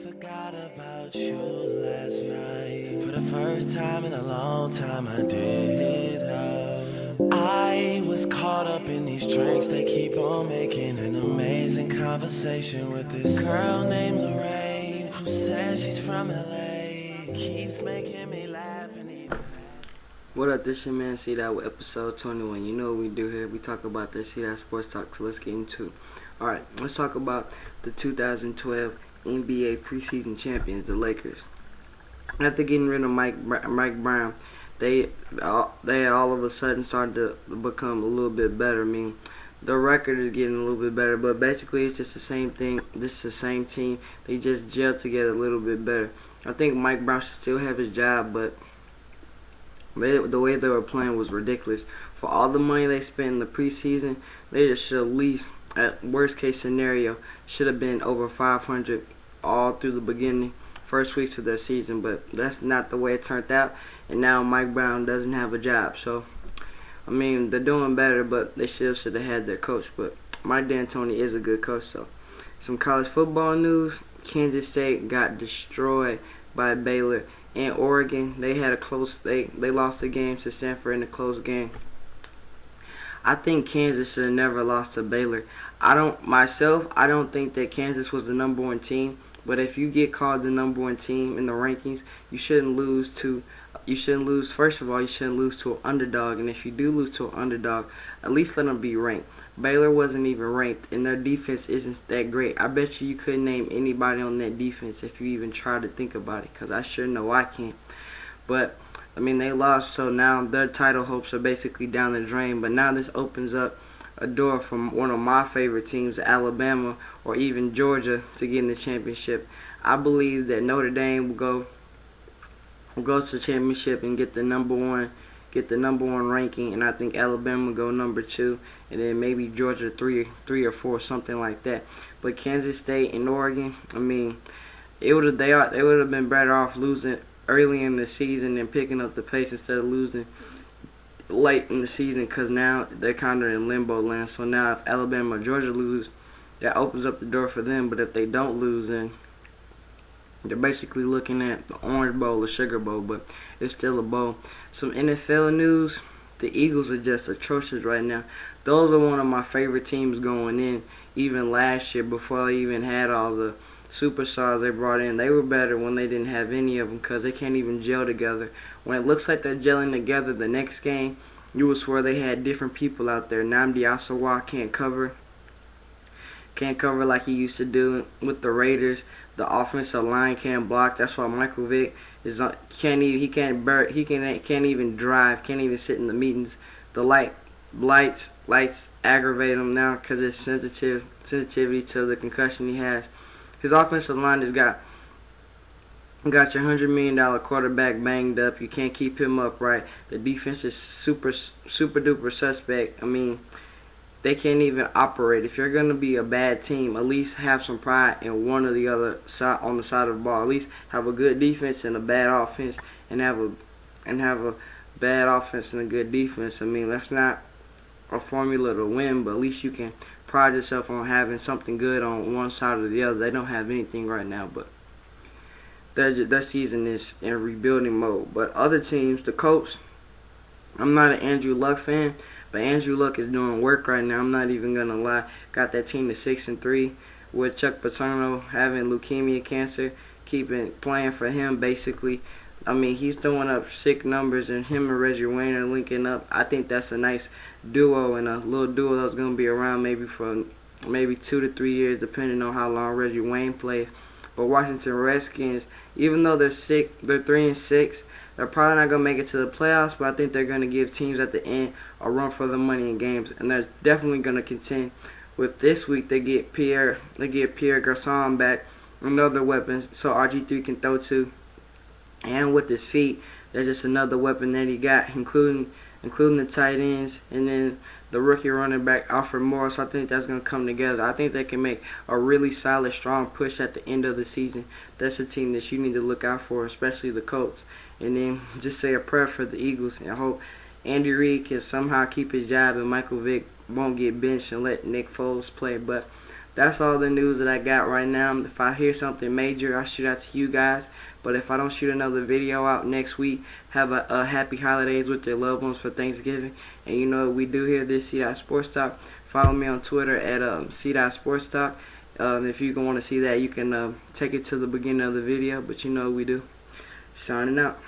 forgot about you last night. For the first time in a long time I did. I was caught up in these drinks. They keep on making an amazing conversation with this girl named Lorraine, who says she's from LA. Keeps making me laugh and even. What up, this your man See That with episode 21. You know what we do here. We talk about the See That Sports Talk, so let's get into it. Alright, let's talk about the 2012 NBA preseason champions, the Lakers. After getting rid of Mike Brown, they all of a sudden started to become a little bit better. I mean, the record is getting a little bit better, but basically it's just the same thing. This is the same team. They just gelled together a little bit better. I think Mike Brown should still have his job, but the way they were playing was ridiculous. For all the money they spent in the preseason, they just should at least, at worst case scenario, should have been over 500 all through the beginning, first weeks of their season. But that's not the way it turned out, and now Mike Brown doesn't have a job. So, I mean, they're doing better, but they should have had their coach. But Mike D'Antoni is a good coach. So, some college football news: Kansas State got destroyed by Baylor. In Oregon, they had a close. They lost the game to Stanford in a close game. I think Kansas should have never lost to Baylor. I don't think that Kansas was the number one team. But if you get called the number one team in the rankings, you shouldn't lose to. First of all, you shouldn't lose to an underdog. And if you do lose to an underdog, at least let them be ranked. Baylor wasn't even ranked, and their defense isn't that great. I bet you couldn't name anybody on that defense if you even try to think about it, because I sure know I can't. But, I mean, they lost, so now their title hopes are basically down the drain. But now this opens up a door for one of my favorite teams, Alabama or even Georgia, to get in the championship. I believe that Notre Dame will go to the championship and get the number one ranking, and I think Alabama will go number 2, and then maybe Georgia 3 or 4, something like that. But Kansas State and Oregon, I mean, they would have been better off losing early in the season and picking up the pace instead of losing late in the season, because now they're kind of in limbo land. So now if Alabama or Georgia lose, that opens up the door for them. But if they don't lose, then they're basically looking at the Orange Bowl or Sugar Bowl, but it's still a bowl. Some NFL news: the Eagles are just atrocious right now. Those are one of my favorite teams going in. Even last year, before they even had all the superstars they brought in, they were better when they didn't have any of them, because they can't even gel together. When it looks like they're gelling together the next game, you would swear they had different people out there. Nnamdi Asomugha can't cover like he used to do with the Raiders. The offensive line can't block. That's why Michael Vick can't even drive, can't even sit in the meetings. The lights aggravate him now because it's sensitivity to the concussion he has. His offensive line has got your $100 million quarterback banged up. You can't keep him upright. The defense is super duper suspect. I mean, they can't even operate. If you're going to be a bad team, at least have some pride in one or the other side on the side of the ball. At least have a good defense and a bad offense, and have a bad offense and a good defense. I mean, that's not a formula to win, but at least you can pride yourself on having something good on one side or the other. They don't have anything right now, but their season is in rebuilding mode. But other teams, the Colts, I'm not an Andrew Luck fan, but Andrew Luck is doing work right now. I'm not even gonna lie. Got that team to 6-3 with Chuck Paterno having leukemia cancer, playing for him basically. I mean, he's throwing up sick numbers, and him and Reggie Wayne are linking up. I think that's a nice duo, and a little duo that's gonna be around maybe for 2 to 3 years, depending on how long Reggie Wayne plays. But Washington Redskins, even though they're 3-6. They're probably not going to make it to the playoffs, but I think they're going to give teams at the end a run for the money in games, and they're definitely going to contend. With this week, they get Pierre Garçon back, another weapon, so RG3 can throw to. And with his feet, there's just another weapon that he got, including the tight ends, and then the rookie running back Alfred Morris. I think that's going to come together. I think they can make a really solid, strong push at the end of the season. That's a team that you need to look out for, especially the Colts. And then just say a prayer for the Eagles, and hope Andy Reid can somehow keep his job and Michael Vick won't get benched and let Nick Foles play. But that's all the news that I got right now. If I hear something major, I'll shoot out to you guys. But if I don't shoot another video out next week, have a happy holidays with your loved ones for Thanksgiving. And you know what we do here, this C.Sports Talk. Follow me on Twitter at C.Sports Talk. If you want to see that, you can take it to the beginning of the video. But you know what we do. Signing out.